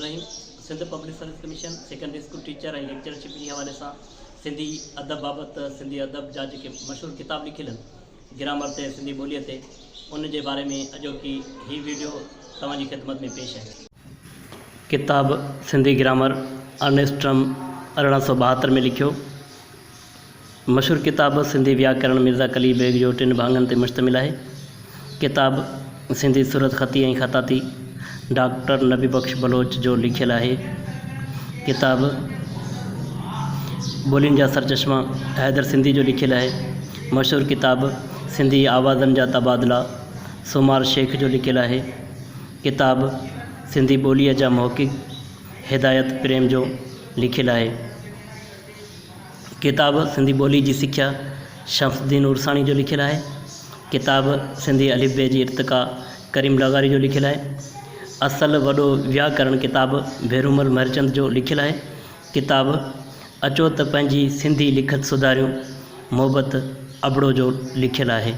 रहीम। Sindh public service commission secondary school teacher ऐं lectureship जे हवाले सां सिंधी अदब बाबति सिंधी अदब जा जेके मशहूरु किताब लिखियल आहिनि ग्रामर ते सिंधी ॿोलीअ ते उन जे बारे में अॼोकी ही वीडियो तव्हांजी ख़िदमत में पेश आहे। किताब सिंधी ग्रामर अर्नेस्ट ट्रम 1872 में लिखियो। मशहूरु किताब सिंधी व्याकरण मिर्ज़ा कली बेग जो 3 भाङनि ते मुश्तमिल आहे। किताब सिंधी सूरत ख़ती ऐं ख़ताती डॉक्टर नबी बख्श बलोच जो लिखियल आहे। किताब ॿोलियुनि जा सरचश्मा हैदर सिंधी जो लिखियल आहे। मशहूरु किताब सिंधी आवाज़नि जा तबादला सुमार शेख जो लिखियल आहे। किताब सिंधी ॿोलीअ जा मौक़िक़ हिदायत प्रेम जो लिखियल आहे। किताब सिंधी ॿोली जी सिख्या शम्सुद्दीन उरसाणी जो लिखियल आहे। किताब सिंधी अलिफ बे जी इर्तिका करीम लगारी जो लिखियल आहे। असल वॾो व्याकरण किताब भेरूमल महरचंद जो लिखियल आहे। किताब अचो त पंहिंजी सिंधी लिखत सुधारियूं मोहबत अबड़ो जो लिखियल आहे।